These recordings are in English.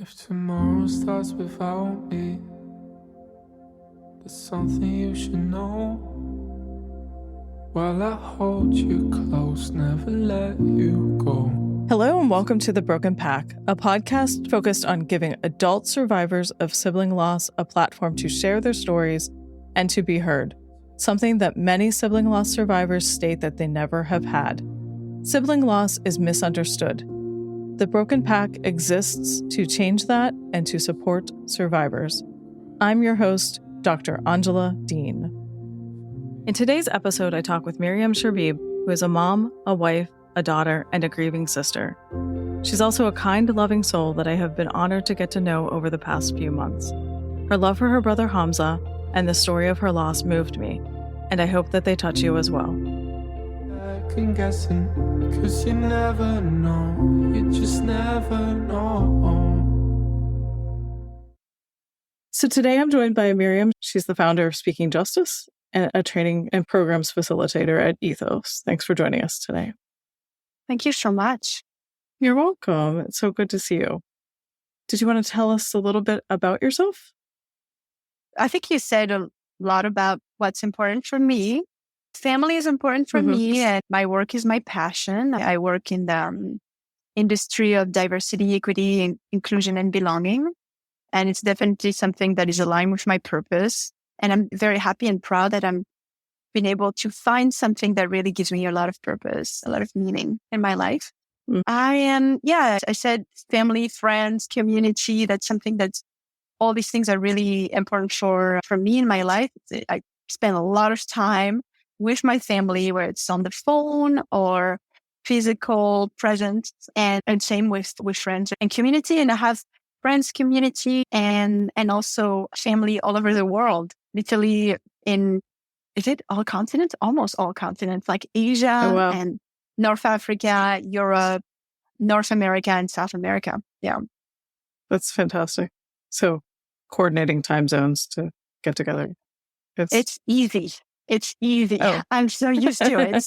If tomorrow starts without me, there's something you should know. While I hold you close, never let you go. Hello and welcome to The Broken Pack, a podcast focused on giving adult survivors of sibling loss a platform to share their stories and to be heard, something that many sibling loss survivors state that they never have had. Sibling loss is misunderstood. The Broken Pack exists to change that and to support survivors. I'm your host, Dr. Angela Dean. In today's episode, I talk with Miriame Cherbib, who is a mom, a wife, a daughter, and a grieving sister. She's also a kind, loving soul that I have been honored to get to know over the past few months. Her love for her brother Hamza and the story of her loss moved me, and I hope that they touch you as well. Guessing, 'cause you never know, you just never know. So today I'm joined by Miriame. She's the founder of Speaking Justice and a training and programs facilitator at Ethos. Thanks for joining us today. Thank you so much. You're welcome. It's so good to see you. Did you want to tell us a little bit about yourself? I think you said a lot about what's important for me. Family is important for me, and my work is my passion. I work in the industry of diversity, equity, inclusion, and belonging. And it's definitely something that is aligned with my purpose. And I'm very happy and proud that I'm been able to find something that really gives me a lot of purpose, a lot of meaning in my life. I said family, friends, community. That's something that's all these things are really important for me in my life. I spend a lot of time with my family, where it's on the phone or physical presence, and same with friends and community. And I have friends, community, and also family all over the world, literally is it all continents? Almost all continents, like Asia and North Africa, Europe, North America, and South America. Yeah. That's fantastic. So coordinating time zones to get together. It's easy. It's easy. Oh. I'm so used to it.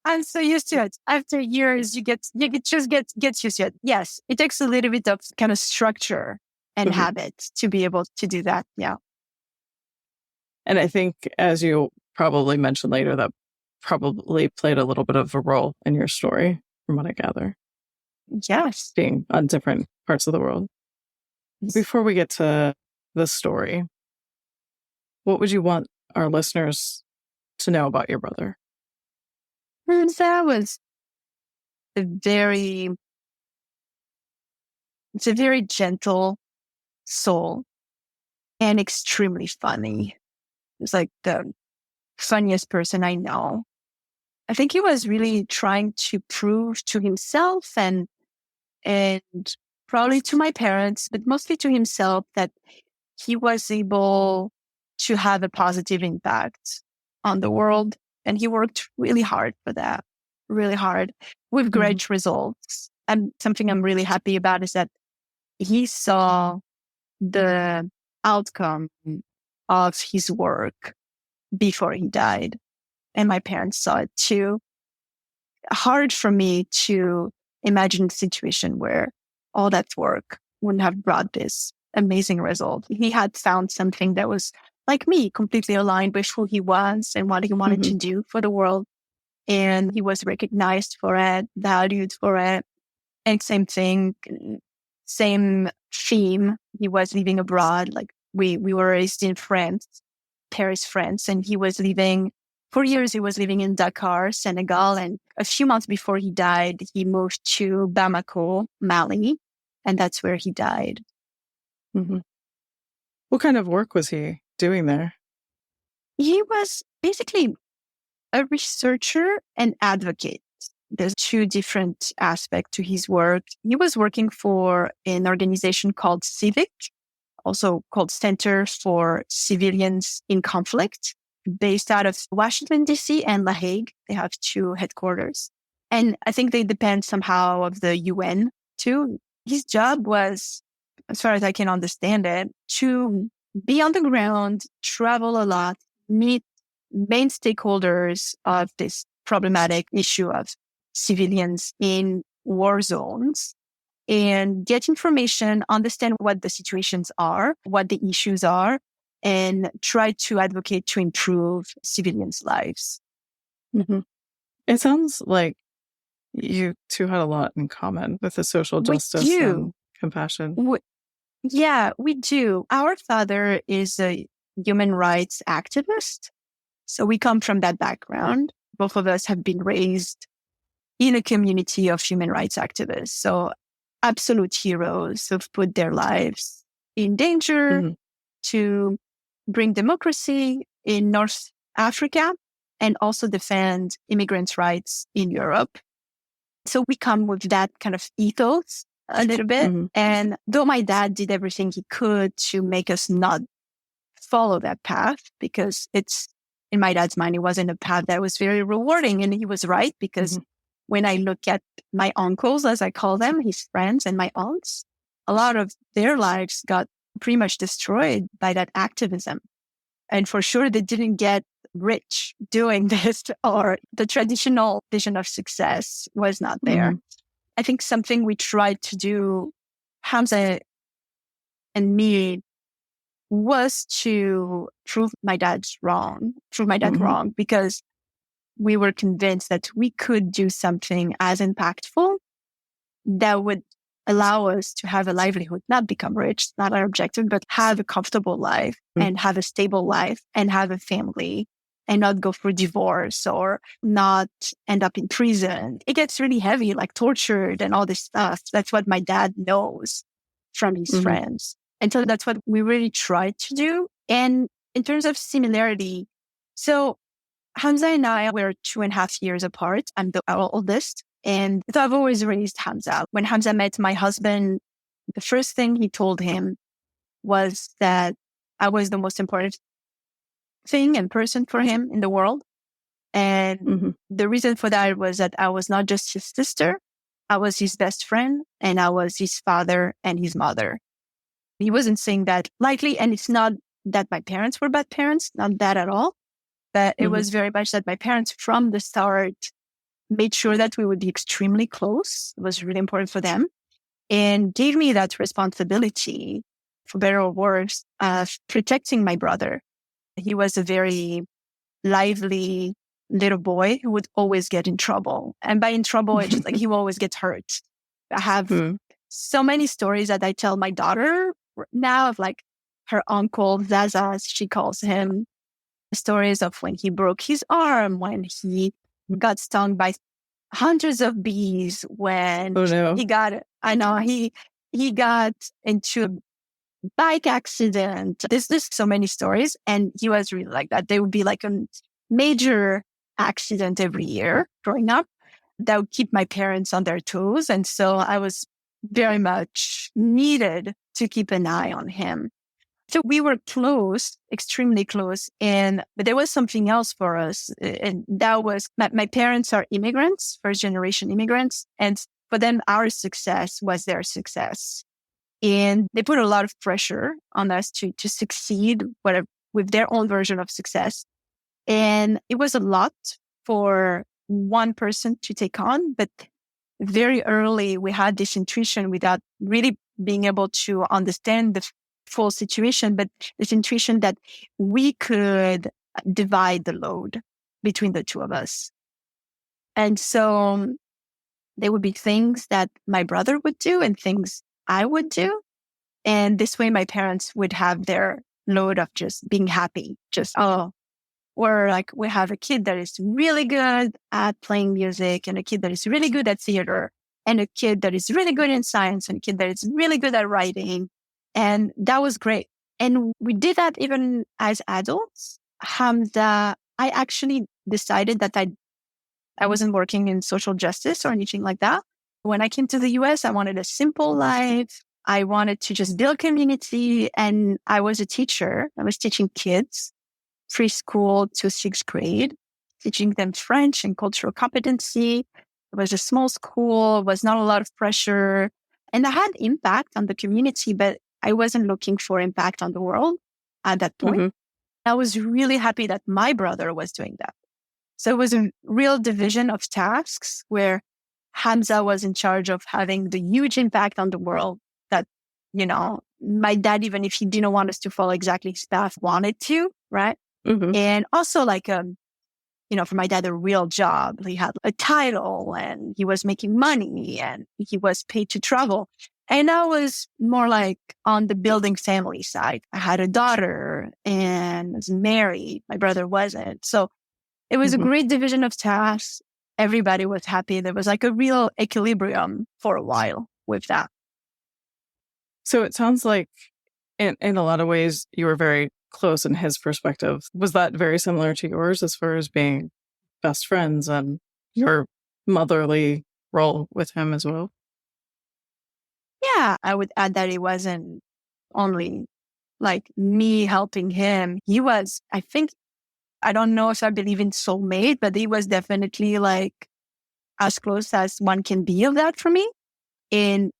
I'm so used to it. After years, you get used to it. Yes, it takes a little bit of kind of structure and habit to be able to do that. Yeah. And I think, as you probably mentioned later, that probably played a little bit of a role in your story, from what I gather. Yes. Being on different parts of the world. Before we get to the story, what would you want our listeners to know about your brother? Hamza was it's a very gentle soul and extremely funny. He's like the funniest person I know. I think he was really trying to prove to himself and probably to my parents, but mostly to himself, that he was able to have a positive impact on the world. And he worked really hard for that, really hard, with great results. And something I'm really happy about is that he saw the outcome of his work before he died. And my parents saw it too. Hard for me to imagine a situation where all that work wouldn't have brought this amazing result. He had found something that was, like me, completely aligned with who he was and what he wanted to do for the world. And he was recognized for it, valued for it. And same thing, same theme. He was living abroad. Like we were raised in France, Paris, France. And he was living, for years, he was living in Dakar, Senegal. And a few months before he died, he moved to Bamako, Mali. And that's where he died. What kind of work was he doing there? He was basically a researcher and advocate. There's two different aspects to his work. He was working for an organization called Civic, also called Center for Civilians in Conflict, based out of Washington, D.C. and La Hague. They have two headquarters. And I think they depend somehow of the UN too. His job was, as far as I can understand it, to be on the ground, travel a lot, meet main stakeholders of this problematic issue of civilians in war zones, and get information, understand what the situations are, what the issues are, and try to advocate to improve civilians' lives. Mm-hmm. It sounds like you two had a lot in common with the social justice and compassion. We do. Our father is a human rights activist. So we come from that background. Both of us have been raised in a community of human rights activists. So absolute heroes who've put their lives in danger to bring democracy in North Africa and also defend immigrants' rights in Europe. So we come with that kind of ethos a little bit. And though my dad did everything he could to make us not follow that path, because it's, in my dad's mind, it wasn't a path that was very rewarding. And he was right, because when I look at my uncles, as I call them, his friends and my aunts, a lot of their lives got pretty much destroyed by that activism. And for sure, they didn't get rich doing this, or the traditional vision of success was not there. I think something we tried to do, Hamza and me, was to prove my dad wrong, because we were convinced that we could do something as impactful that would allow us to have a livelihood, not become rich, not our objective, but have a comfortable life and have a stable life and have a family and not go through divorce or not end up in prison. It gets really heavy, like tortured and all this stuff. That's what my dad knows from his friends. And so that's what we really tried to do. And in terms of similarity, so Hamza and I were 2.5 years apart. I'm the oldest. And so I've always raised Hamza. When Hamza met my husband, the first thing he told him was that I was the most important thing and person for him in the world. And the reason for that was that I was not just his sister, I was his best friend, and I was his father and his mother. He wasn't saying that lightly, and it's not that my parents were bad parents, not that at all. But it was very much that my parents from the start made sure that we would be extremely close. It was really important for them and gave me that responsibility, for better or worse, of protecting my brother. He was a very lively little boy who would always get in trouble. And by in trouble, it's just like he will always get hurt. I have so many stories that I tell my daughter now of like her uncle, Zaza, as she calls him, stories of when he broke his arm, when he got stung by hundreds of bees, when he got into a bike accident. There's just so many stories. And he was really like that. There would be like a major accident every year growing up that would keep my parents on their toes. And so I was very much needed to keep an eye on him. So we were close, extremely close. But there was something else for us. And that was my parents are immigrants, first generation immigrants. And for them, our success was their success. And they put a lot of pressure on us to succeed with their own version of success. And it was a lot for one person to take on. But very early, we had this intuition without really being able to understand the full situation, but this intuition that we could divide the load between the two of us. And so there would be things that my brother would do and things I would do. And this way my parents would have their load of just being happy. Or like we have a kid that is really good at playing music and a kid that is really good at theater and a kid that is really good in science and a kid that is really good at writing. And that was great. And we did that even as adults. Hamza, I actually decided that I wasn't working in social justice or anything like that. When I came to the US, I wanted a simple life. I wanted to just build community. And I was a teacher. I was teaching kids, preschool to 6th grade, teaching them French and cultural competency. It was a small school, was not a lot of pressure. And I had impact on the community, but I wasn't looking for impact on the world at that point. I was really happy that my brother was doing that. So it was a real division of tasks where Hamza was in charge of having the huge impact on the world that, my dad, even if he didn't want us to follow exactly his path, wanted to, right? Mm-hmm. And also like, for my dad, a real job. He had a title and he was making money and he was paid to travel. And I was more like on the building family side. I had a daughter and was married. My brother wasn't. So it was a great division of tasks. Everybody was happy. There was like a real equilibrium for a while with that. So it sounds like in a lot of ways you were very close in his perspective. Was that very similar to yours as far as being best friends and your motherly role with him as well? Yeah, I would add that it wasn't only like me helping him. He was, I don't know if I believe in soulmate, but he was definitely like as close as one can be of that for me. And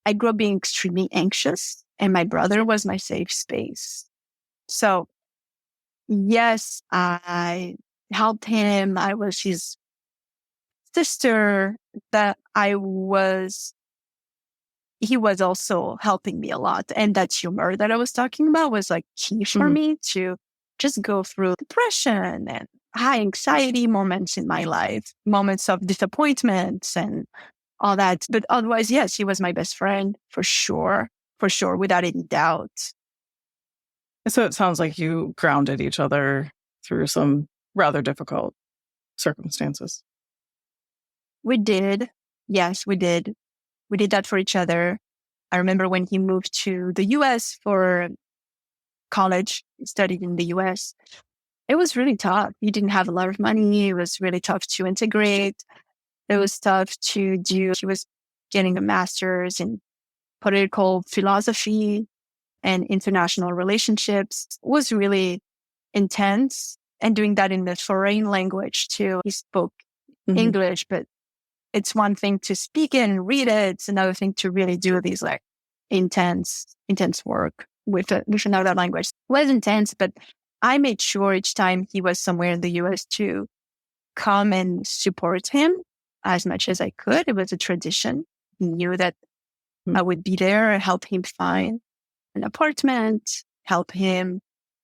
I grew up being extremely anxious and my brother was my safe space. So yes, I helped him. I was his sister he was also helping me a lot. And that humor that I was talking about was like key for me to just go through depression and high anxiety moments in my life, moments of disappointments and all that. But otherwise, yes, he was my best friend for sure, without any doubt. So it sounds like you grounded each other through some rather difficult circumstances. We did. Yes, we did. We did that for each other. I remember when he moved to the US for college, he studied in the US. It was really tough. He didn't have a lot of money. It was really tough to integrate. It was tough to do. He was getting a master's in political philosophy and international relationships. It was really intense. And doing that in the foreign language too. He spoke English, but it's one thing to speak it and read it. It's another thing to really do these like intense work with another language. It was intense, but I made sure each time he was somewhere in the US to come and support him as much as I could. It was a tradition. He knew that I would be there and help him find an apartment, help him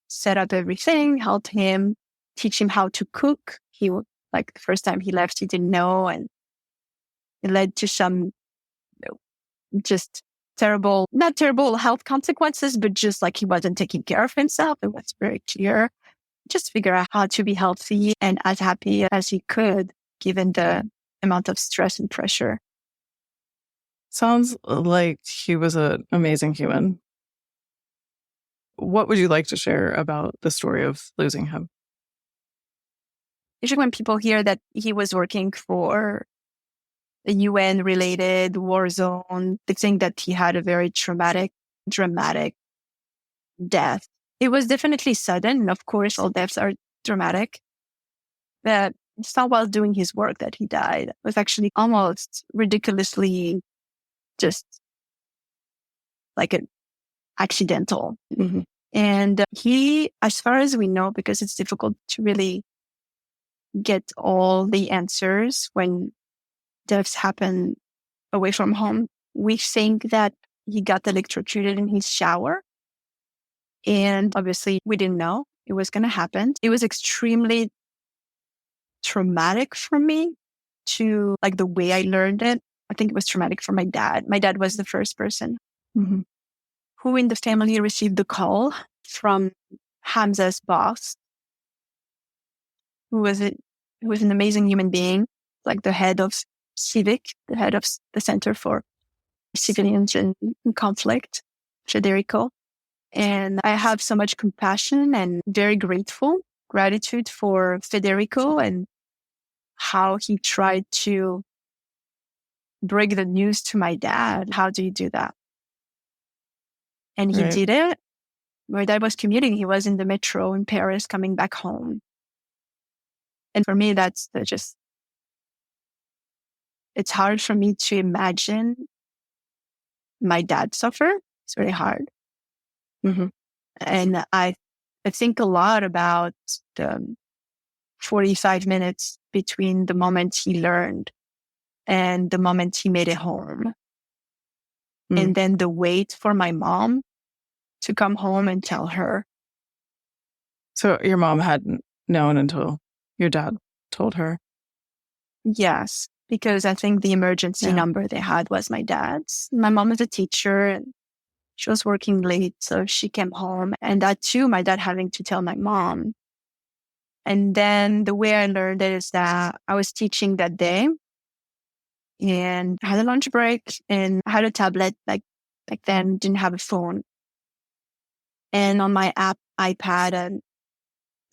set up everything, help him teach him how to cook. He would, like the first time he left, he didn't know, and it led to some just not terrible health consequences, but just like he wasn't taking care of himself. It was very clear. Just figure out how to be healthy and as happy as he could, given the amount of stress and pressure. Sounds like he was an amazing human. What would you like to share about the story of losing him? Usually when people hear that he was working for a UN-related war zone, they think that he had a very dramatic death. It was definitely sudden. And of course, all deaths are dramatic. But it's not while doing his work that he died. It was actually almost ridiculously just like an accidental. And he, as far as we know, because it's difficult to really get all the answers when deaths happen away from home, we think that he got electrocuted in his shower. And obviously we didn't know it was going to happen. It was extremely traumatic for me to like the way I learned it. I think it was traumatic for my dad. My dad was the first person who in the family received the call from Hamza's boss, who was an amazing human being, like the head of Civic, the head of the Center for Civilians in Conflict, Federico. And I have so much compassion and very gratitude for Federico and how he tried to break the news to my dad. How do you do that? And he did it. My dad was commuting. He was in the metro in Paris coming back home. And for me, that's just, it's hard for me to imagine my dad suffer. It's very hard. And I think a lot about the 45 minutes between the moment he learned and the moment he made it home. Mm. And then the wait for my mom to come home and tell her. So your mom hadn't known until your dad told her? Yes, because I think the emergency number they had was my dad's. My mom is a teacher and she was working late, so she came home. And that too, my dad having to tell my mom. And then the way I learned it is that I was teaching that day and I had a lunch break and I had a tablet, like back then, didn't have a phone. And on my iPad, and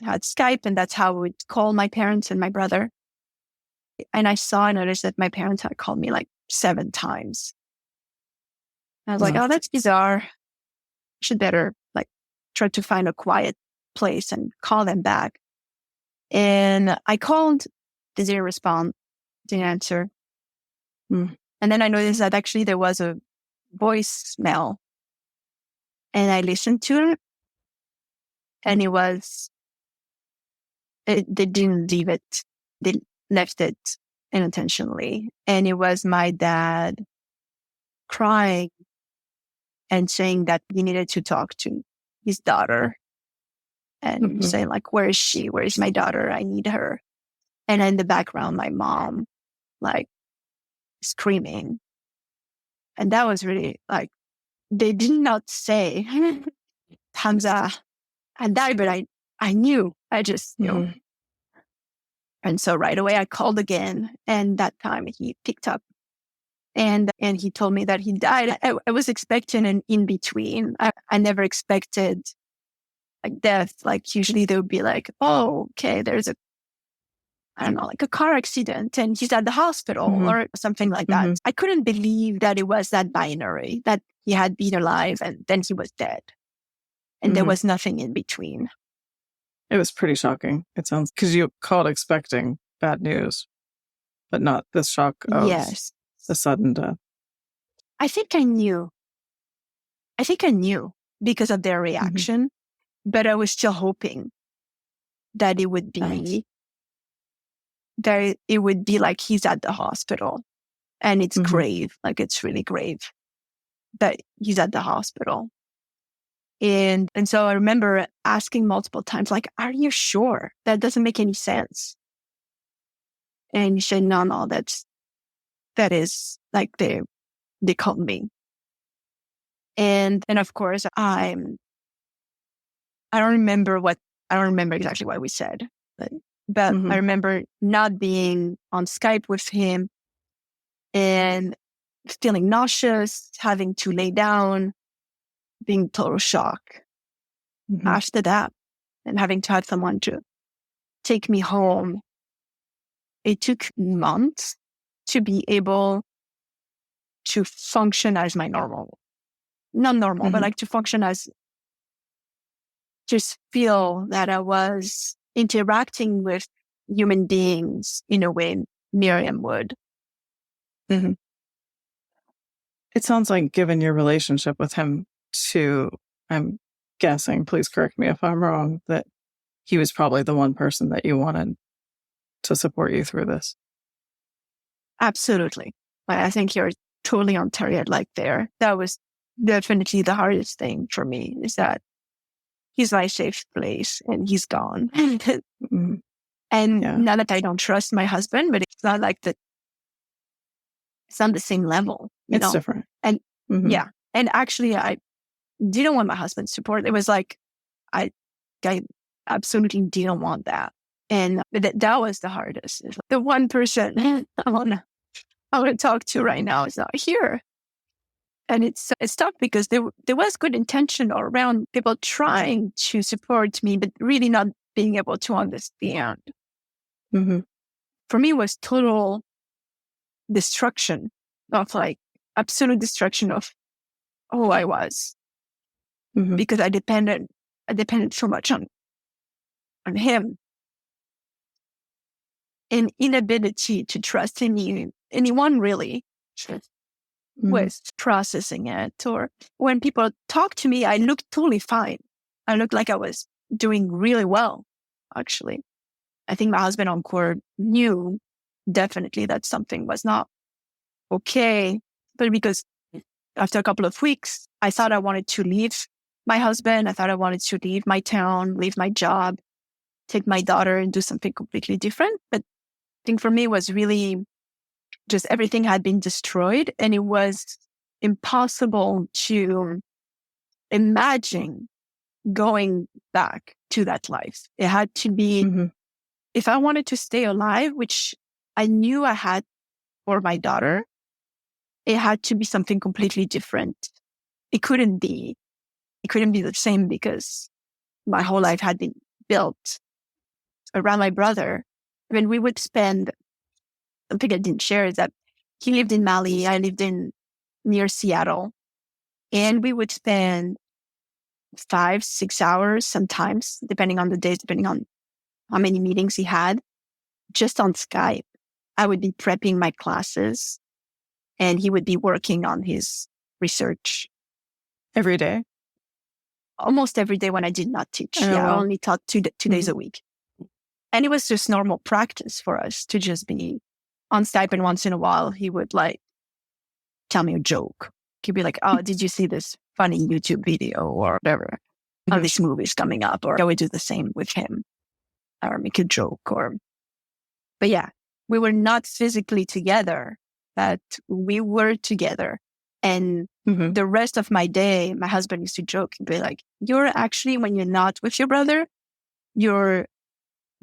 had Skype, and that's how I would call my parents and my brother. And I noticed that my parents had called me like 7 times. I was like, oh, that's bizarre. I should better like try to find a quiet place and call them back. And I called, they didn't respond, didn't answer. And then I noticed that actually there was a voicemail. And I listened to it. And they didn't leave it. They left it unintentionally. And it was my dad crying and saying that he needed to talk to his daughter and saying like, where is she? Where is my daughter? I need her. And in the background, my mom like screaming. And that was really like, they did not say, Hamza had died, but I knew. I just knew. And so right away I called again. And that time he picked up and he told me that he died. I was expecting an in between. I never expected like death. Like usually they would be like, oh, okay, there's I don't know, like a car accident and he's at the hospital or something like that. I couldn't believe that it was that binary, that he had been alive and then he was dead. And there was nothing in between. It was pretty shocking. It sounds, because you called expecting bad news, but not the shock of the sudden death. I think I knew because of their reaction, but I was still hoping that it would be like he's at the hospital and it's grave, like it's really grave that he's at the hospital. And so I remember asking multiple times, like, are you sure? That doesn't make any sense. And he said, no, that is like they called me. And of course I don't remember exactly what we said, but I remember not being on Skype with him and feeling nauseous, having to lay down, being total shock after that, and having to have someone to take me home. It took months to be able to function as my normal, not normal, but like to function as, just feel that I was interacting with human beings in a way Miriam would. It sounds like, given your relationship with him too, I'm guessing, please correct me if I'm wrong, that he was probably the one person that you wanted to support you through this. Absolutely. I think you're totally on target like there. That was definitely the hardest thing for me, is that he's my safe place and he's gone. And not that I don't trust my husband, but it's not like that. It's on the same level. It's different. And and actually I didn't want my husband's support. It was like, I absolutely didn't want that. And that was the hardest. The one person I want to talk to right now is not here. And it's tough because there was good intention all around, people trying to support me, but really not being able to understand. For me, it was total destruction of like absolute destruction of who I was, because I depended so much on him, and inability to trust anyone really with processing it. Or when people talk to me, I looked totally fine. I looked like I was doing really well, actually. I think my husband on court knew definitely that something was not okay. But because after a couple of weeks, I thought I wanted to leave my husband. I thought I wanted to leave my town, leave my job, take my daughter and do something completely different. But I think for me, it was really just everything had been destroyed, and it was impossible to imagine going back to that life. It had to be, if I wanted to stay alive, which I knew I had for my daughter, it had to be something completely different. It couldn't be the same because my whole life had been built around my brother. When we would spend, something I didn't share is that he lived in Mali, I lived in near Seattle, and we would spend 5-6 hours sometimes, depending on the days, depending on how many meetings he had, just on Skype. I would be prepping my classes and he would be working on his research. Every day? Almost every day when I did not teach. Oh, I wow. only taught two days a week. And it was just normal practice for us to just be on Skype, and once in a while he would like tell me a joke. He'd be like, oh, did you see this funny YouTube video or whatever? Oh, this movie's coming up. Or I would do the same with him or make a joke. But yeah, we were not physically together, but we were together. And the rest of my day, my husband used to joke and be like, you're actually, when you're not with your brother, you're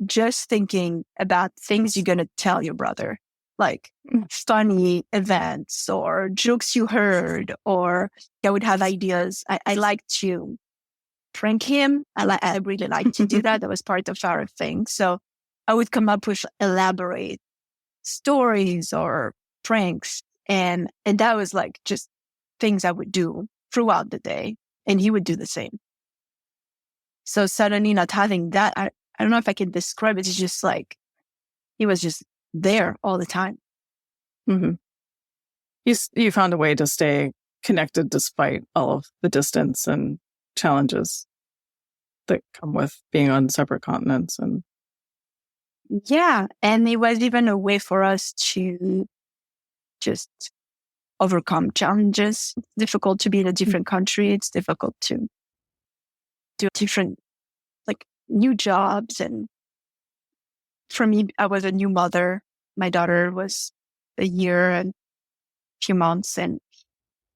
just thinking about things you're going to tell your brother, like funny events or jokes you heard, or I would have ideas. I like to prank him. I really like to do that. That was part of our thing. So I would come up with elaborate stories or pranks. And that was like just things I would do throughout the day. And he would do the same. So suddenly not having that, I don't know if I can describe it. It's just like, he was just there all the time. You found a way to stay connected despite all of the distance and challenges that come with being on separate continents. And yeah, and it was even a way for us to just overcome challenges. It's difficult to be in a different country. It's difficult to do different, like, new jobs. And for me, I was a new mother. My daughter was a year and a few months, and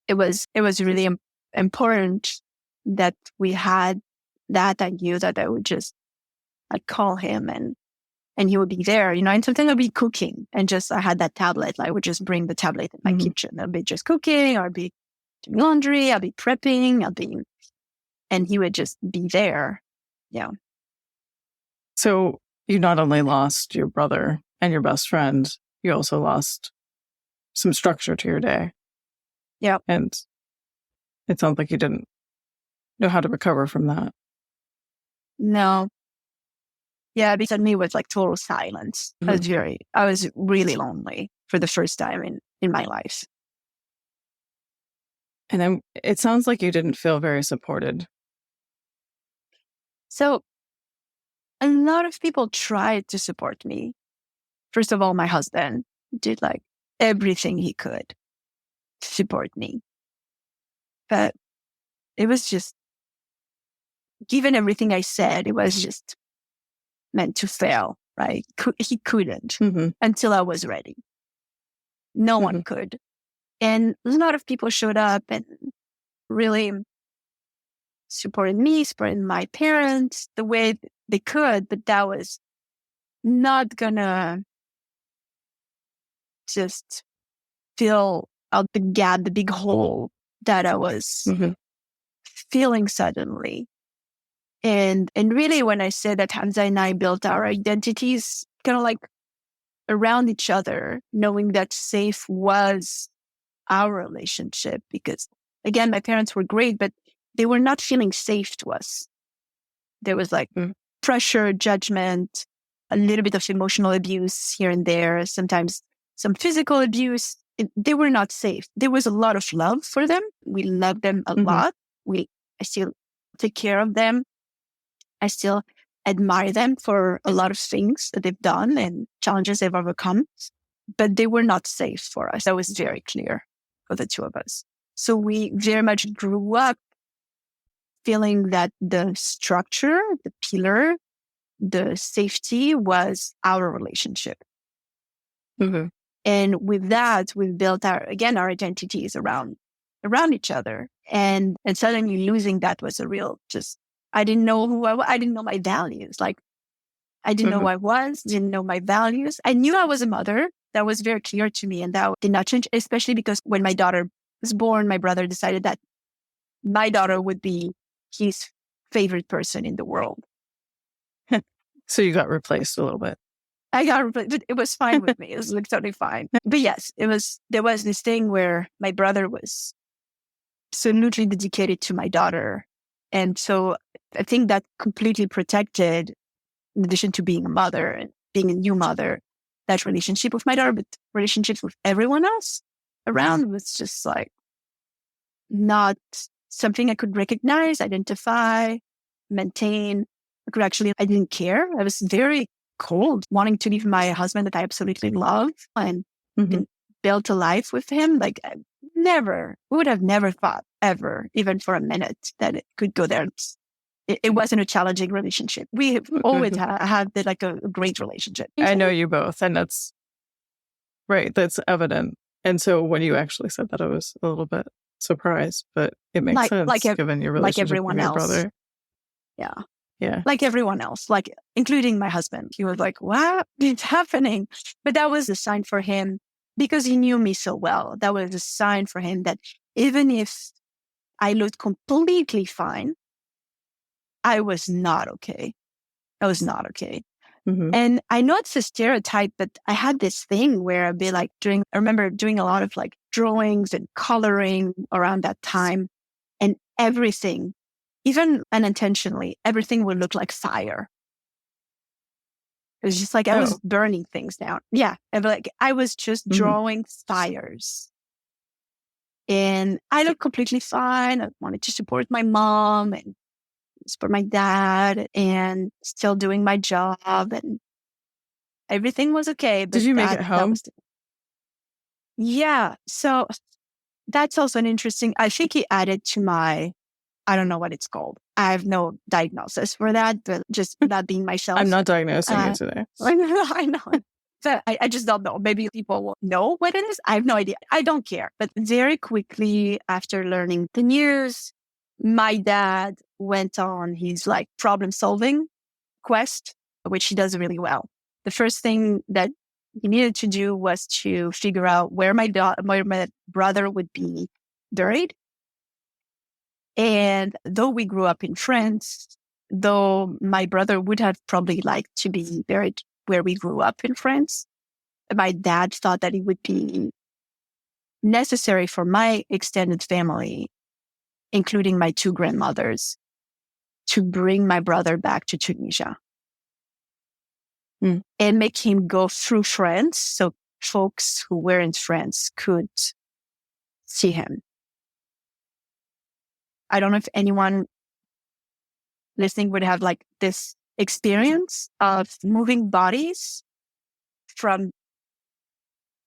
it was really important that we had that. I knew that I'd call him and he would be there, and sometimes I'd be cooking and I had that tablet. I would just bring the tablet in my kitchen. I'd be just cooking, or I'd be doing laundry, I'd be prepping, and he would just be there. Yeah. so you not only lost your brother and your best friend, you also lost some structure to your day. Yeah. And it sounds like you didn't know how to recover from that. No. Yeah, because me was like total silence. I was really lonely for the first time in my life. And then it sounds like you didn't feel very supported. So a lot of people tried to support me. First of all, my husband did like everything he could to support me. But it was just, given everything I said, it was just meant to fail, right? He couldn't until I was ready. No one could. And a lot of people showed up and really supported me, supported my parents the way they could, but that was not gonna just fill out the gap, the big hole that I was feeling suddenly. And really, when I said that Hamza and I built our identities kind of like around each other, knowing that safe was our relationship, because again, my parents were great, but they were not feeling safe to us. There was like pressure, judgment, a little bit of emotional abuse here and there, sometimes some physical abuse. They were not safe. There was a lot of love for them. We loved them a lot. I still take care of them. I still admire them for a lot of things that they've done and challenges they've overcome. but they were not safe for us. That was very clear for the two of us. So we very much grew up feeling that the structure, the pillar, the safety was our relationship. Mm-hmm. And with that, we've built our identities around each other. And suddenly losing that was a real I didn't know who I was. I didn't know my values. Like, I didn't know who I was, didn't know my values. I knew I was a mother. That was very clear to me. And that did not change, especially because when my daughter was born, my brother decided that my daughter would be his favorite person in the world. So you got replaced a little bit. I got replaced, but it was fine with me. It was like totally fine. But yes, there was this thing where my brother was absolutely dedicated to my daughter. And so I think that completely protected, in addition to being a mother and being a new mother, that relationship with my daughter, but relationships with everyone else around was just like not something I could recognize, identify, maintain. I didn't care. I was very cold, wanting to leave my husband that I absolutely love and built a life with him. Like, we would have never thought ever, even for a minute, that it could go there. It wasn't a challenging relationship. We have always had a great relationship. I know you both, and that's right. That's evident. And so when you actually said that, I was a little bit surprised, but it makes sense given your relationship everyone with your else. brother. Yeah. Yeah. Like everyone else, like including my husband. He was like, what is happening? But that was a sign for him because he knew me so well. That was a sign for him that even if I looked completely fine, I was not okay. I was not okay. And I know it's a stereotype, but I had this thing where I'd be like I remember doing a lot of like drawings and coloring around that time, and everything, even unintentionally, everything would look like fire. It was just like I was burning things down. Yeah. I was just drawing fires. And I looked completely fine. I wanted to support my mom and support my dad and still doing my job, and everything was okay. But did you make it home? Yeah. So that's also an interesting, I think he added to my, I don't know what it's called. I have no diagnosis for that, but just that being myself. I'm not diagnosing you today. I know. So I just don't know. Maybe people will know what it is. I have no idea. I don't care. But very quickly after learning the news, my dad went on his like problem solving quest, which he does really well. The first thing that he needed to do was to figure out where my brother would be buried. And though we grew up in France, though my brother would have probably liked to be buried where we grew up in France, my dad thought that it would be necessary for my extended family, including my two grandmothers, to bring my brother back to Tunisia and make him go through France so folks who were in France could see him. I don't know if anyone listening would have like this experience of moving bodies from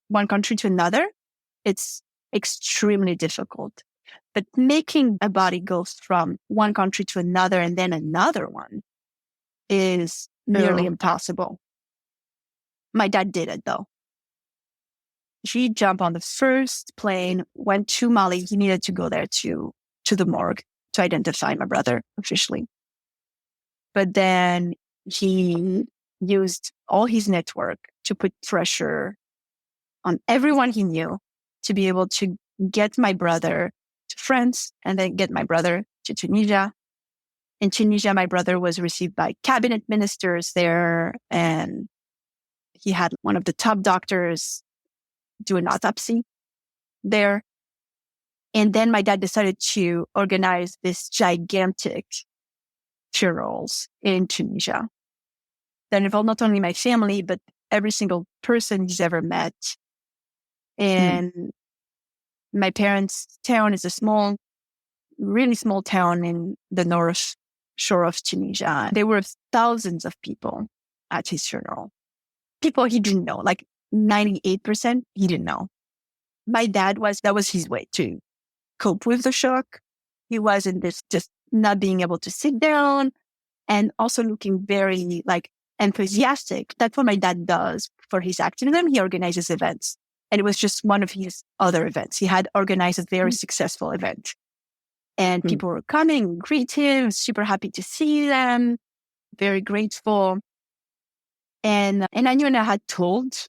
one country to another. It's extremely difficult. But making a body go from one country to another and then another one is nearly impossible. My dad did it though. He jumped on the first plane, went to Mali. He needed to go there to the morgue to identify my brother officially. But then he used all his network to put pressure on everyone he knew to be able to get my brother to France and then get my brother to Tunisia. In Tunisia, my brother was received by cabinet ministers there, and he had one of the top doctors do an autopsy there. And then my dad decided to organize this gigantic funerals in Tunisia that involved not only my family, but every single person he's ever met. And my parents' town is a small, really small town in the north shore of Tunisia. There were thousands of people at his funeral. People he didn't know, like 98%, he didn't know. My dad that was his way to cope with the shock. He was in this just not being able to sit down and also looking very like enthusiastic. That's what my dad does for his activism. He organizes events. And it was just one of his other events. He had organized a very successful event. And people were coming, greet him, super happy to see them, very grateful. And I knew, and I had told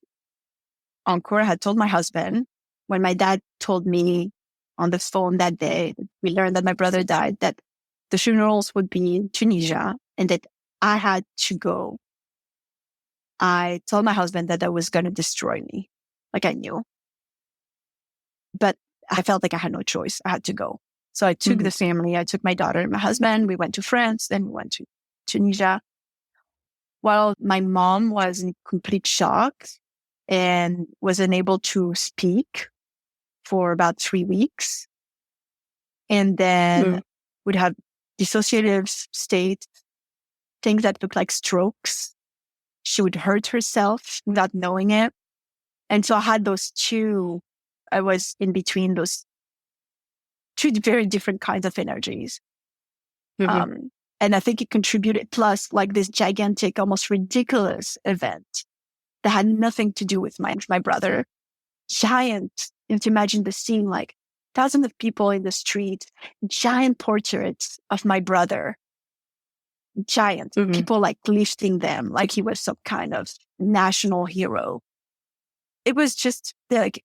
Encore, I had told my husband, when my dad told me on the phone that day, we learned that my brother died, that the funerals would be in Tunisia and that I had to go. I told my husband that was going to destroy me. Like I knew. But I felt like I had no choice. I had to go. So I took the family, I took my daughter and my husband. We went to France, then we went to Tunisia. While my mom was in complete shock and was unable to speak for about 3 weeks. And then would have dissociative states, things that looked like strokes. She would hurt herself without knowing it. And so I had those two, I was in between those two very different kinds of energies. And I think it contributed, plus like this gigantic, almost ridiculous event that had nothing to do with my brother. Giant, you have to imagine the scene, like thousands of people in the street, giant portraits of my brother. Giant people like lifting them like he was some kind of national hero. It was just like,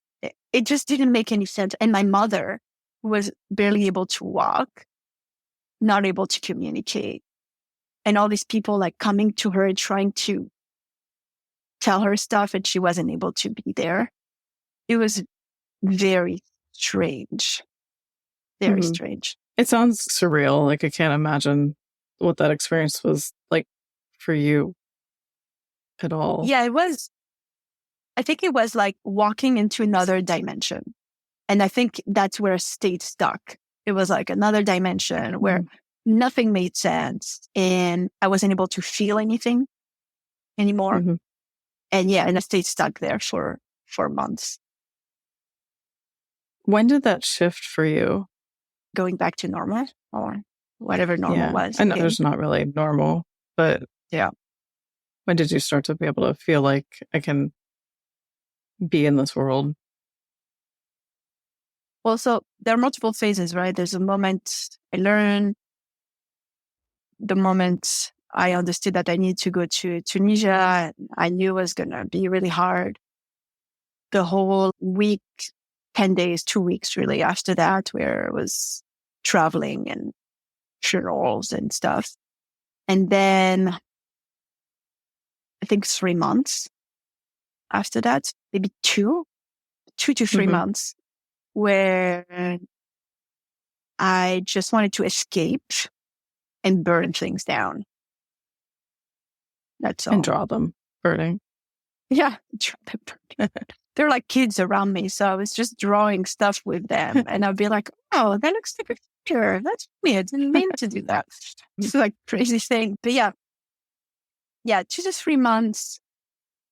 it just didn't make any sense. And my mother, who was barely able to walk, not able to communicate, and all these people like coming to her and trying to tell her stuff, and she wasn't able to be there. It was very strange. Very strange. It sounds surreal. Like I can't imagine what that experience was like for you at all. Yeah, it was. I think it was like walking into another dimension. And I think that's where I stayed stuck. It was like another dimension where nothing made sense and I wasn't able to feel anything anymore. And I stayed stuck there for months. When did that shift for you? Going back to normal or whatever normal was. I know there's not really normal, but when did you start to be able to feel like I can be in this world? Well, so there are multiple phases, right? There's a moment I learned, the moment I understood that I needed to go to Tunisia. I knew it was going to be really hard. The whole week, 10 days, 2 weeks really after that, where I was traveling and funerals and stuff. And then I think 3 months after that, maybe 2 to 3 months, where I just wanted to escape and burn things down. That's all. And draw them burning. Yeah, draw them burning. They're like kids around me, so I was just drawing stuff with them. And I'd be like, oh, that looks like a figure. That's me. I didn't mean to do that. It's like crazy thing. But yeah, 2 to 3 months.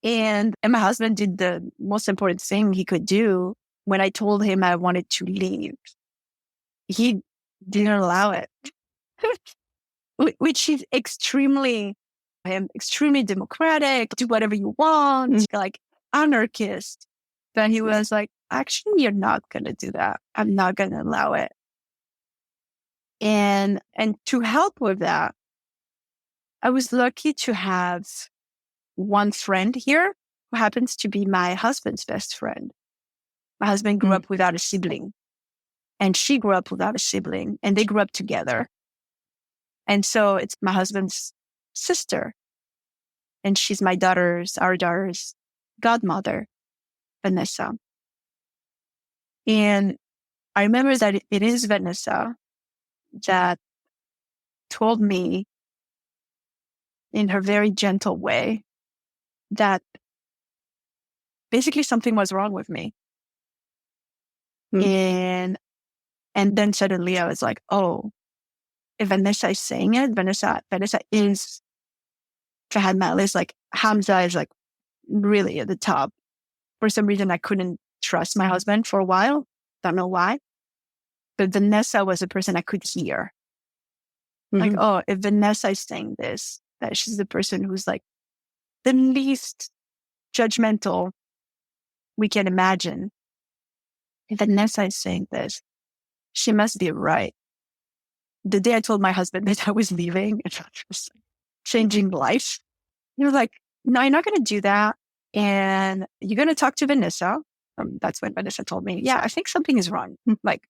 And my husband did the most important thing he could do. When I told him I wanted to leave, he didn't allow it, which is extremely democratic, do whatever you want, like anarchist. But he was like, actually, you're not going to do that. I'm not going to allow it. And to help with that, I was lucky to have one friend here who happens to be my husband's best friend. My husband grew up without a sibling, and she grew up without a sibling, and they grew up together. And so it's my husband's sister, and she's our daughter's godmother, Vanessa. And I remember that it is Vanessa that told me in her very gentle way that basically something was wrong with me. And then suddenly I was like, oh, if Vanessa is saying it, Vanessa is, if I had my list, like Hamza is like really at the top. for some reason, I couldn't trust my husband for a while. Don't know why. But Vanessa was a person I could hear. Like, oh, if Vanessa is saying this, that she's the person who's like the least judgmental we can imagine. If Vanessa is saying this, she must be right. The day I told my husband that I was leaving, it was changing life. He was like, no, you're not going to do that. And you're going to talk to Vanessa. That's when Vanessa told me, yeah, I think something is wrong. Like,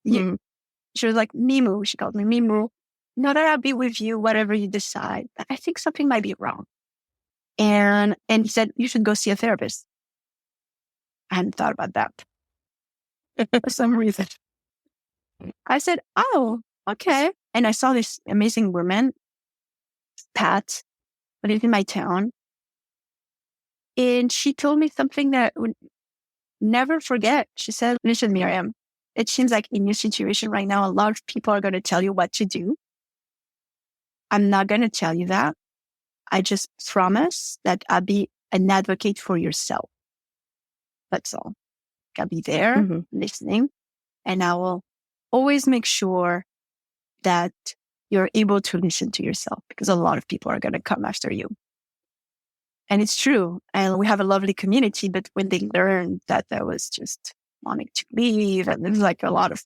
she was like, Mimu. She called me Mimu. No, that I'll be with you, whatever you decide. But I think something might be wrong. And he said, you should go see a therapist. I hadn't thought about that for some reason. I said, oh, okay. And I saw this amazing woman, Pat, who lived in my town. And she told me something that I would never forget. She said, listen, Miriam, it seems like in your situation right now, a lot of people are going to tell you what to do. I'm not going to tell you that. I just promise that I'll be an advocate for yourself. That's all. I'll be there listening, and I will always make sure that you're able to listen to yourself, because a lot of people are going to come after you. And it's true. And we have a lovely community, but when they learned that I was just wanting to leave, and there's like a lot of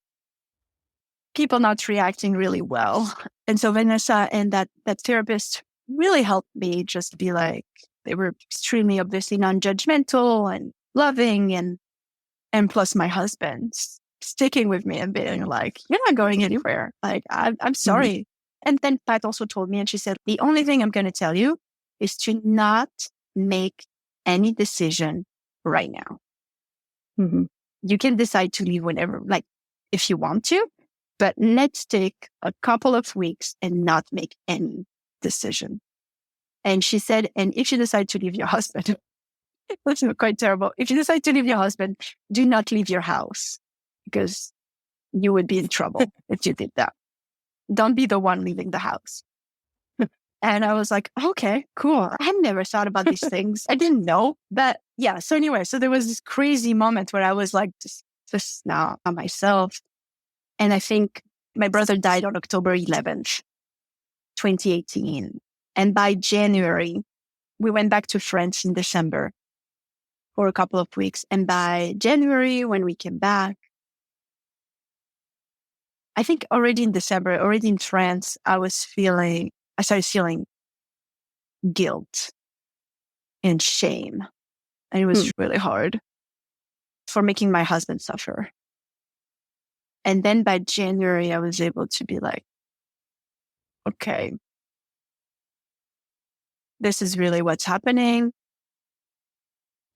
people not reacting really well. And so Vanessa and that therapist really helped me just be like, they were extremely obviously non-judgmental and loving, and plus my husband sticking with me and being like, you're not going anywhere. Like, I'm sorry. And then Pat also told me, and she said, the only thing I'm going to tell you is to not make any decision right now. You can decide to leave whenever, like if you want to, but let's take a couple of weeks and not make any decision. And she said, and if you decide to leave your husband, which is quite terrible. If you decide to leave your husband, do not leave your house, because you would be in trouble if you did that. Don't be the one leaving the house. And I was like, okay, cool. I had never thought about these things. I didn't know. But yeah, so anyway, so there was this crazy moment where I was like, just now on myself. And I think my brother died on October 11th, 2018. And by January, we went back to France in December for a couple of weeks. And by January, when we came back, I think already in December, already in France, I started feeling guilt and shame. And it was really hard for making my husband suffer. And then by January, I was able to be like, okay, this is really what's happening.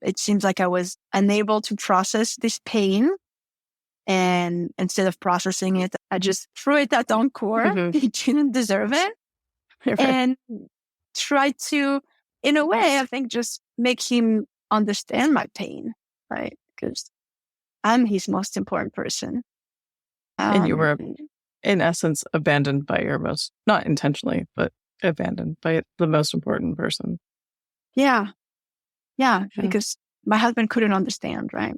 It seems like I was unable to process this pain. And instead of processing it, I just threw it at Encore. He didn't deserve it. And tried to, in a way, I think just make him understand my pain, right? Because I'm his most important person. And you were, in essence, abandoned by not intentionally, but abandoned by the most important person. Yeah, because my husband couldn't understand, right?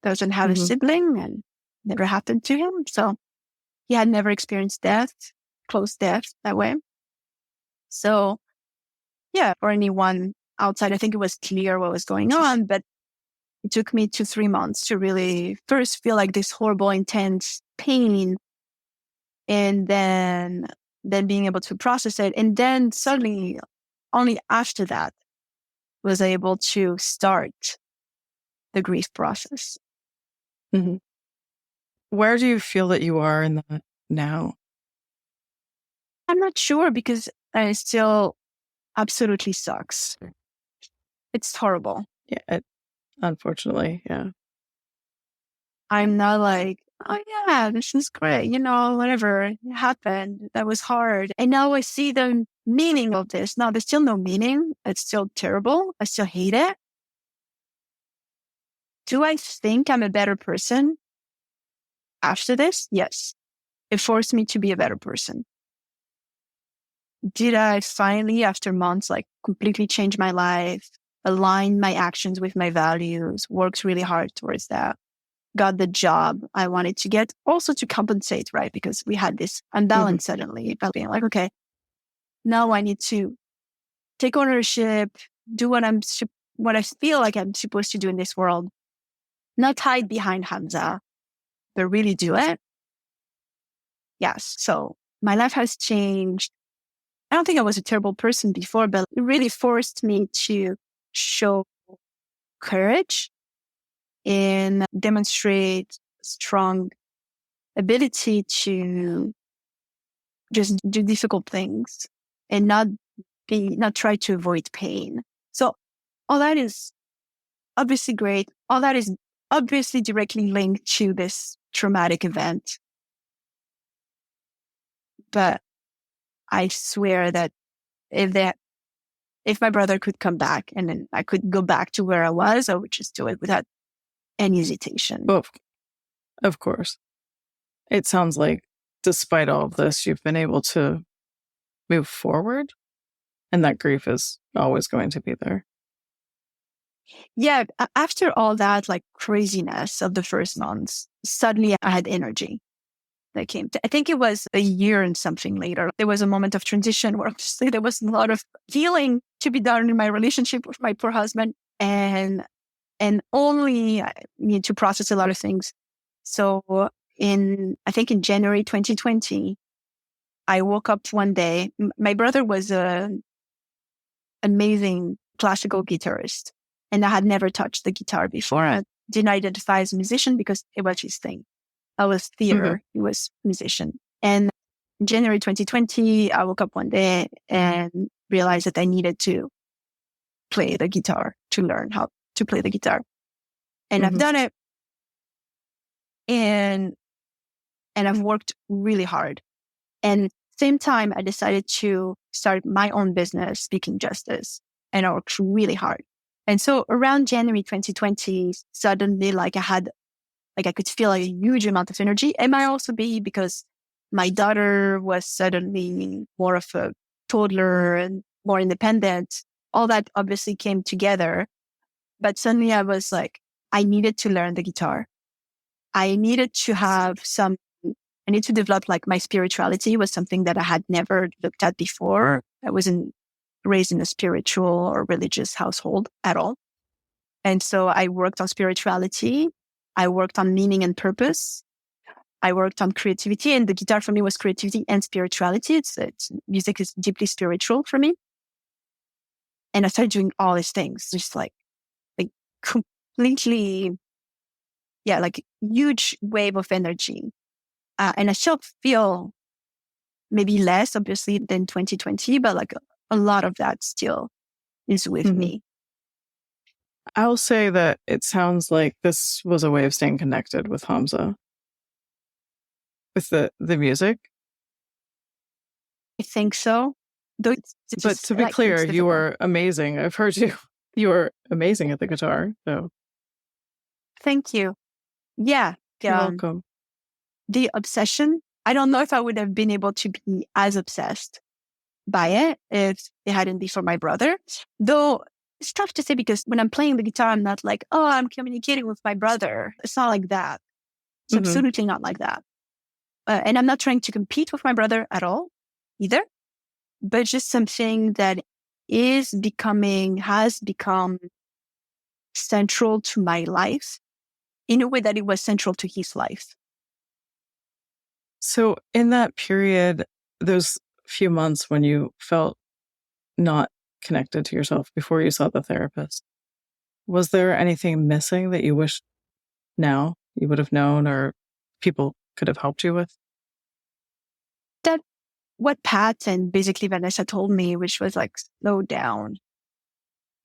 Doesn't have a sibling and never happened to him. So he had never experienced death, close death that way. So yeah, for anyone outside, I think it was clear what was going on, but it took me 2-3 months to really first feel like this horrible, intense pain, and then being able to process it. And then suddenly, only after that, was able to start the grief process. Where do you feel that you are in that now? I'm not sure, because it still absolutely sucks. It's horrible. Yeah, unfortunately, yeah. I'm not like, oh yeah, this is great. Whatever it happened, that was hard. And now I see the meaning of this. No, there's still no meaning. It's still terrible. I still hate it. Do I think I'm a better person after this? Yes. It forced me to be a better person. Did I finally, after months, like completely change my life? aligned my actions with my values, worked really hard towards that, got the job I wanted to get, also to compensate, right? Because we had this unbalance suddenly, but being like, okay, now I need to take ownership, do what I feel like I'm supposed to do in this world, not hide behind Hamza, but really do it. Yes. So my life has changed. I don't think I was a terrible person before, but it really forced me to show courage and demonstrate strong ability to just do difficult things and not try to avoid pain. So all that is obviously great. All that is obviously directly linked to this traumatic event. But I swear that if my brother could come back and then I could go back to where I was, I would just do it without any hesitation. Well, of course. It sounds like despite all of this, you've been able to move forward, and that grief is always going to be there. Yeah. After all that, like craziness of the first months, suddenly I had energy that came. I think it was a year and something later. There was a moment of transition where obviously there was a lot of healing to be done in my relationship with my poor husband, and only I need to process a lot of things. So I think in January 2020, I woke up one day. My brother was an amazing classical guitarist, and I had never touched the guitar before. I didn't identify as a musician because it was his thing. I was theater, he was musician. And in January 2020, I woke up one day and realized that I needed to play the guitar, to learn how to play the guitar. And I've done it. And I've worked really hard. And same time, I decided to start my own business, Speaking Justice. And I worked really hard. And so around January 2020, suddenly I could feel a huge amount of energy. It might also be because my daughter was suddenly more of a toddler and more independent. All that obviously came together. But suddenly I was like, I needed to learn the guitar. I needed to develop like my spirituality was something that I had never looked at before. I wasn't raised in a spiritual or religious household at all. And so I worked on spirituality. I worked on meaning and purpose. I worked on creativity, and the guitar for me was creativity and spirituality. It's music is deeply spiritual for me. And I started doing all these things, just like completely, like huge wave of energy. And I still feel maybe less, obviously, than 2020, but like a lot of that still is with me. I'll say that it sounds like this was a way of staying connected with Hamza, with the music. I think so. But to be clear, you were amazing. I've heard you. You were amazing at the guitar. So thank you. Yeah. You're welcome. The obsession, I don't know if I would have been able to be as obsessed by it if it hadn't been for my brother. Though it's tough to say because when I'm playing the guitar, I'm not like, oh, I'm communicating with my brother. It's not like that. It's absolutely not like that. And I'm not trying to compete with my brother at all either, but just something that has become central to my life in a way that it was central to his life. So in that period, those few months when you felt not connected to yourself before you saw the therapist, was there anything missing that you wish now you would have known or people could have helped you with? That what Pat and basically Vanessa told me, which was like, slow down.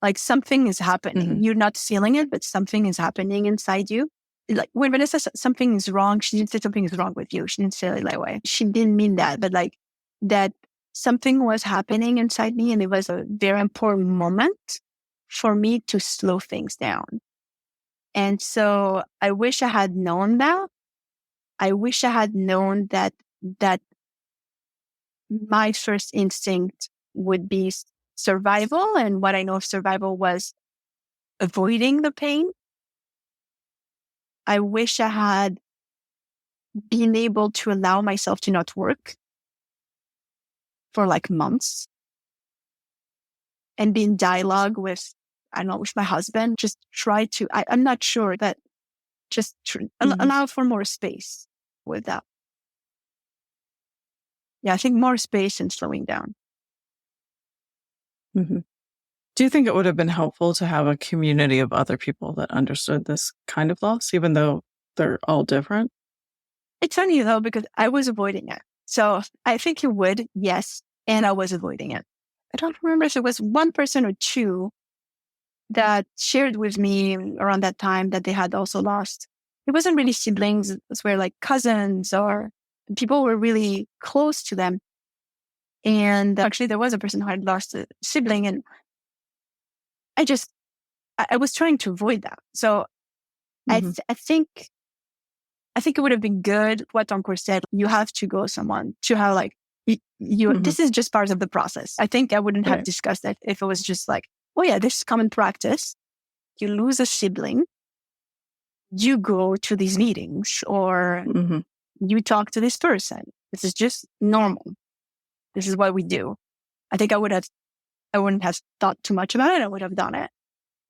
Like something is happening. You're not feeling it, but something is happening inside you. Like when Vanessa said something is wrong, she didn't say something is wrong with you. She didn't say it that way. She didn't mean that, but like that something was happening inside me, and it was a very important moment for me to slow things down. And so I wish I had known that. I wish I had known that my first instinct would be survival. And what I know of survival was avoiding the pain. I wish I had been able to allow myself to not work for like months and be in dialogue with, I don't know, with my husband. Just try to, I'm not sure, but just allow for more space with that. Yeah, I think more space and slowing down. Mm-hmm. Do you think it would have been helpful to have a community of other people that understood this kind of loss, even though they're all different? It's funny though, because I was avoiding it. So I think it would, yes. And I was avoiding it. I don't remember if it was one person or two that shared with me around that time that they had also lost. It wasn't really siblings. It were like cousins or people who were really close to them. And actually there was a person who had lost a sibling, and I was trying to avoid that. So I think it would have been good what Encore said. You have to go someone to have like, this is just part of the process. I think I wouldn't have discussed that if it was just like, oh yeah, this is common practice. You lose a sibling, you go to these meetings or you talk to this person. This is just normal. This is what we do. I think I wouldn't have thought too much about it. I would have done it.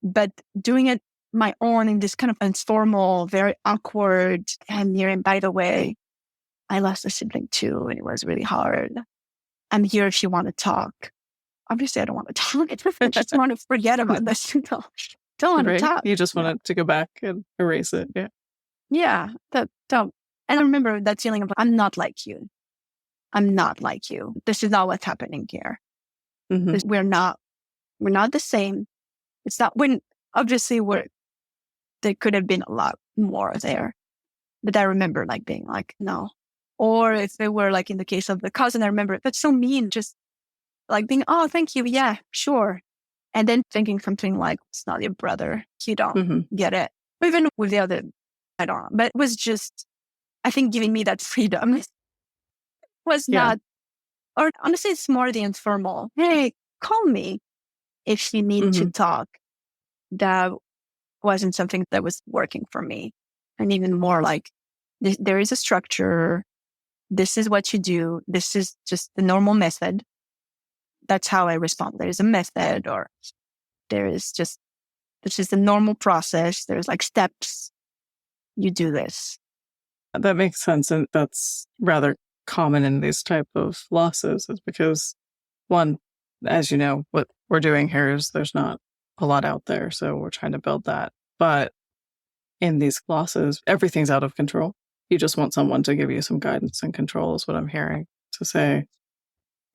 But doing it my own in this kind of informal, very awkward, and Miriam, by the way, I lost a sibling too, and it was really hard. I'm here if you want to talk. Obviously, I don't want to talk. I just want to forget about this. Don't want to talk. You just wanted to go back and erase it. Yeah. Yeah. And I remember that feeling of, I'm not like you. I'm not like you. This is not what's happening here. We're not the same. It's not when, obviously, there could have been a lot more there. But I remember like being like, no. Or if they were like in the case of the cousin, I remember that's so mean, just like being, oh, thank you. Yeah, sure. And then thinking something like, it's not your brother. You don't get it. Or even with the other, I don't know. But it was just, I think giving me that freedom was not, or honestly, it's more the informal. Hey, call me if you need to talk. That wasn't something that was working for me. And even more like, there is a structure. This is what you do. This is just the normal method. That's how I respond. There is a method, or this is the normal process. There's like steps. You do this. That makes sense. And that's rather common in these type of losses, is because one, as you know, what we're doing here is there's not a lot out there. So we're trying to build that. But in these losses, everything's out of control. You just want someone to give you some guidance and control, is what I'm hearing, to say,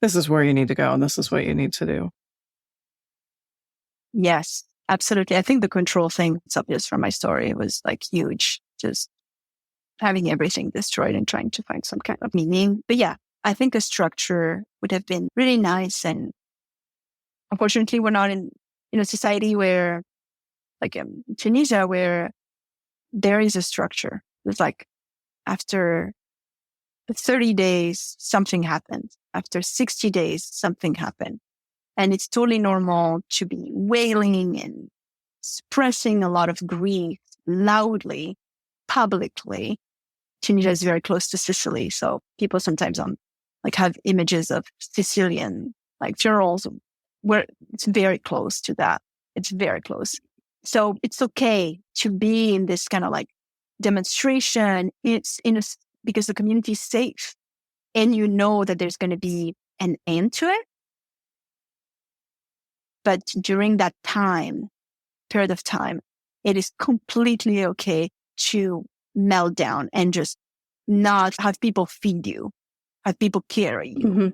this is where you need to go and this is what you need to do. Yes, absolutely. I think the control thing, it's obvious from my story, was like huge. Just having everything destroyed and trying to find some kind of meaning. But yeah, I think a structure would have been really nice. And unfortunately, we're not in a society where, like in Tunisia, where there is a structure. It's like after 30 days, something happened. After 60 days, something happened. And it's totally normal to be wailing and expressing a lot of grief loudly, publicly. Tunisia is very close to Sicily. So people sometimes have images of Sicilian like funerals where it's very close to that. It's very close. So it's okay to be in this kind of like demonstration. It's because the community is safe and you know that there's going to be an end to it. But during that period of time, it is completely okay to melt down and just not have people feed you, have people carry you.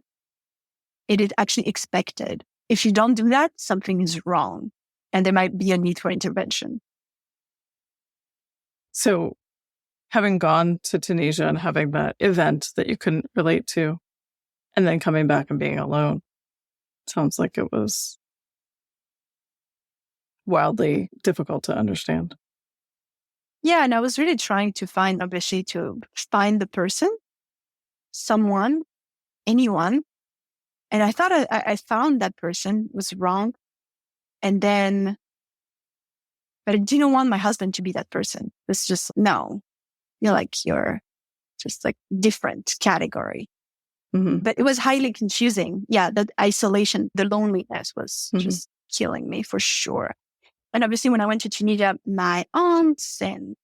It is actually expected. If you don't do that, something is wrong and there might be a need for intervention. So having gone to Tunisia and having that event that you couldn't relate to, and then coming back and being alone, sounds like it was wildly difficult to understand. Yeah, and I was really trying to find the person, someone, anyone. And I thought I found that person was wrong. And then But I didn't want my husband to be that person. It's just, no, you're just like different category. Mm-hmm. But it was highly confusing. Yeah, that isolation, the loneliness was Mm-hmm. just killing me for sure. And obviously when I went to Tunisia, my aunts and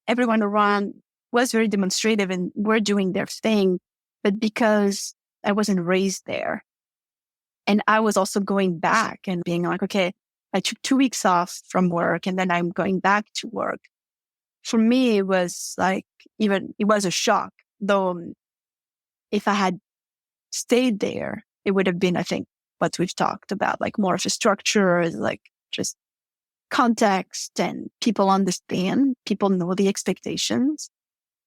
everyone around was very demonstrative and were doing their thing. But because I wasn't raised there, and I was also going back and being like, okay, I took 2 weeks off from work and then I'm going back to work. For me, it was like, it was a shock. Though if I had stayed there, it would have been, I think, what we've talked about, like more of a structure, like just context, and people understand, people know the expectations.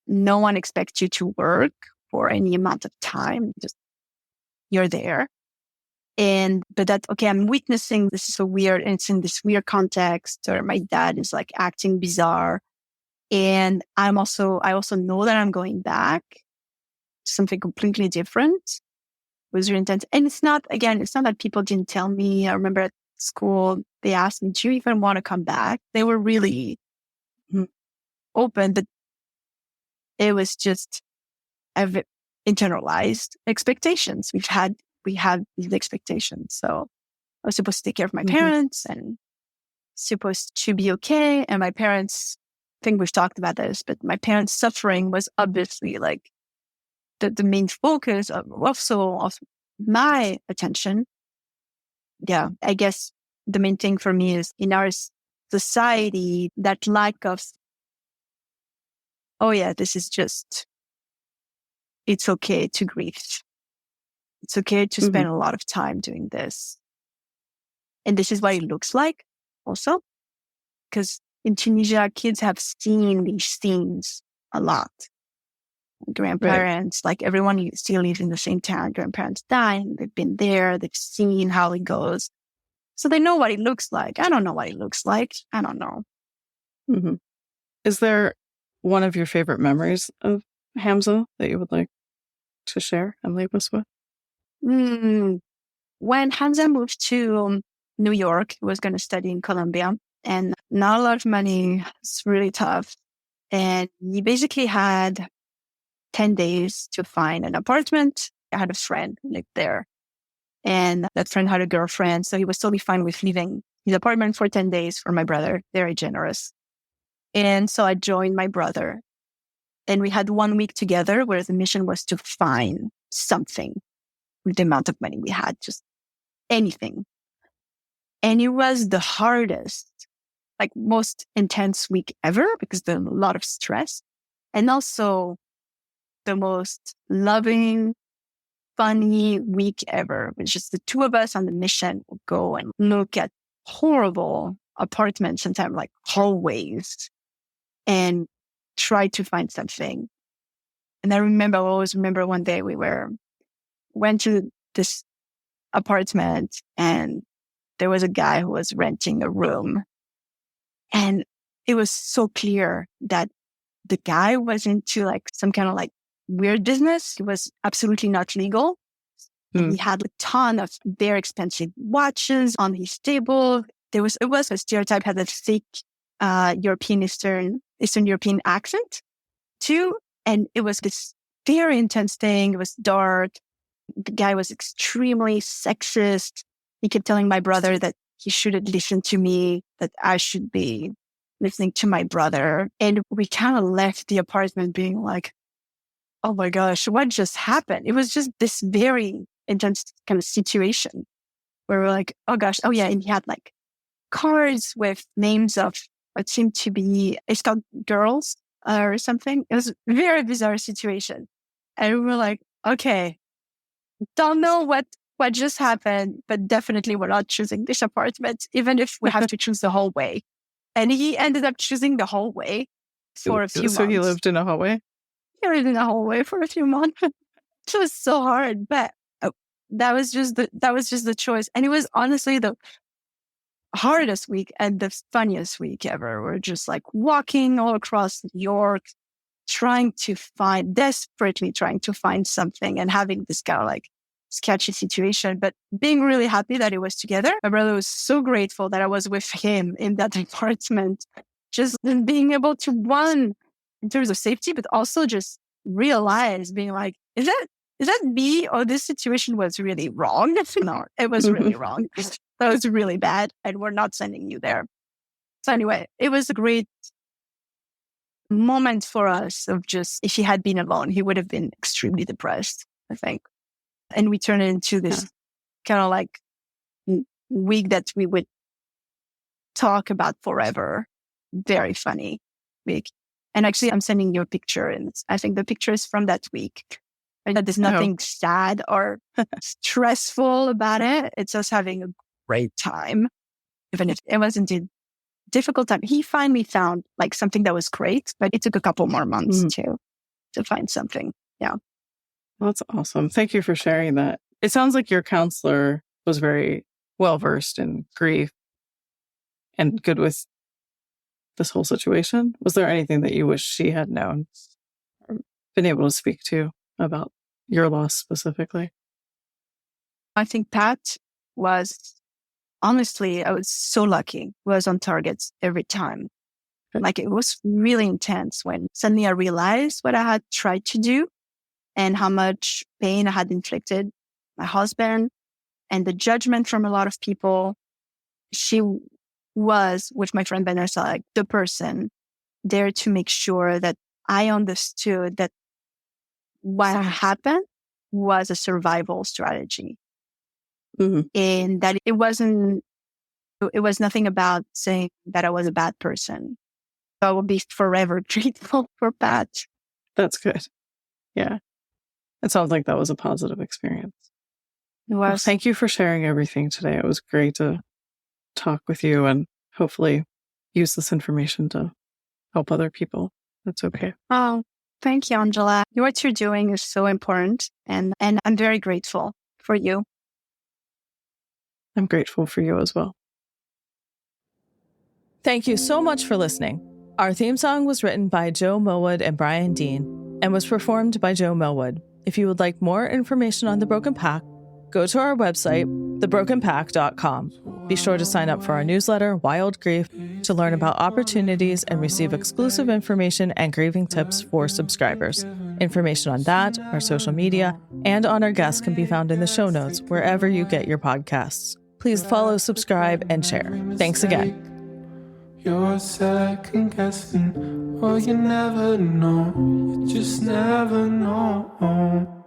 No one expects you to work for any amount of time. Just you're there. But that, okay, I'm witnessing this is so weird. And it's in this weird context, or my dad is like acting bizarre. And I also know that I'm going back to something completely different. It was really intense. And it's not that people didn't tell me. I remember at school, they asked me, do you even want to come back? They were really open, but it was just, I've internalized expectations. We have these expectations. So I was supposed to take care of my parents and supposed to be okay. And my parents, I think we've talked about this, but my parents' suffering was obviously like the main focus of my attention. Yeah, I guess the main thing for me is in our society, that lack of, oh yeah, this is just, it's okay to grieve. It's okay to spend a lot of time doing this. And this is what it looks like also. Because in Tunisia, kids have seen these scenes a lot. Grandparents, like everyone still lives in the same town. Grandparents die, and they've been there. They've seen how it goes. So they know what it looks like. I don't know what it looks like. I don't know. Mm-hmm. Is there one of your favorite memories of Hamza that you would like to share and leave us with? When Hamza moved to New York, he was going to study in Columbia, and not a lot of money. It's really tough. And he basically had 10 days to find an apartment. I had a friend who lived there, and that friend had a girlfriend. So he was totally fine with leaving his apartment for 10 days for my brother. Very generous. And so I joined my brother, and we had 1 week together where the mission was to find something with the amount of money we had, just anything. And it was the hardest, like most intense week ever because there was a lot of stress, and also the most loving, funny week ever. It's just the two of us on the mission would go and look at horrible apartments, sometimes like hallways, and try to find something. And I always remember one day we went to this apartment, and there was a guy who was renting a room. And it was so clear that the guy was into like some kind of like weird business. It was absolutely not legal. And he had a ton of very expensive watches on his table. It was a stereotype, had a thick Eastern European accent too. And it was this very intense thing. It was dark. The guy was extremely sexist. He kept telling my brother that he shouldn't listen to me, that I should be listening to my brother. And we kind of left the apartment being like, oh my gosh, what just happened? It was just this very intense kind of situation where we're like, oh gosh, oh yeah. And he had like cards with names of what seemed to be Scout girls or something. It was a very bizarre situation. And we were like, okay, don't know what just happened, but definitely we're not choosing this apartment, even if we have to choose the hallway. And he ended up choosing the hallway for a few months. So he lived in a hallway? He lived in a hallway for a few months. It was so hard, but that was just the choice. And it was honestly the hardest week and the funniest week ever. We're just like walking all across New York, desperately trying to find something, and having this guy like sketchy situation, but being really happy that it was together. My brother was so grateful that I was with him in that apartment, just being able to, one, in terms of safety, but also just realize being like, is that me, or this situation was really wrong? No, it was really wrong. That was really bad, and we're not sending you there. So anyway, it was a great moment for us of just, if he had been alone, he would have been extremely depressed, I think. And we turned it into this kind of like week that we would talk about forever. Very funny week. And actually, I'm sending you a picture, and I think the picture is from that week. And there's nothing sad or stressful about it. It's us having a great time, even if it was indeed difficult time. He finally found like something that was great, but it took a couple more months to find something. Yeah. Well, that's awesome. Thank you for sharing that. It sounds like your counselor was very well versed in grief and good with this whole situation. Was there anything that you wish she had known or been able to speak to about your loss specifically? I think Pat was, honestly, I was so lucky, was on target every time. Like, it was really intense when suddenly I realized what I had tried to do and how much pain I had inflicted my husband and the judgment from a lot of people. She was, with my friend Vanessa, like the person there to make sure that I understood that what happened was a survival strategy. And that it was nothing about saying that I was a bad person. So I will be forever grateful for Pat. That's good. Yeah. It sounds like that was a positive experience. It was. Well, thank you for sharing everything today. It was great to talk with you and hopefully use this information to help other people. That's okay. Oh, thank you, Angela. What you're doing is so important, and I'm very grateful for you. I'm grateful for you as well. Thank you so much for listening. Our theme song was written by Joe Millwood and Brian Dean and was performed by Joe Millwood. If you would like more information on The Broken Pack, go to our website, thebrokenpack.com. Be sure to sign up for our newsletter, Wild Grief, to learn about opportunities and receive exclusive information and grieving tips for subscribers. Information on that, our social media, and on our guests can be found in the show notes wherever you get your podcasts. Please follow, subscribe, and share. Thanks again. You're second guessing, oh, you never know, you just never know.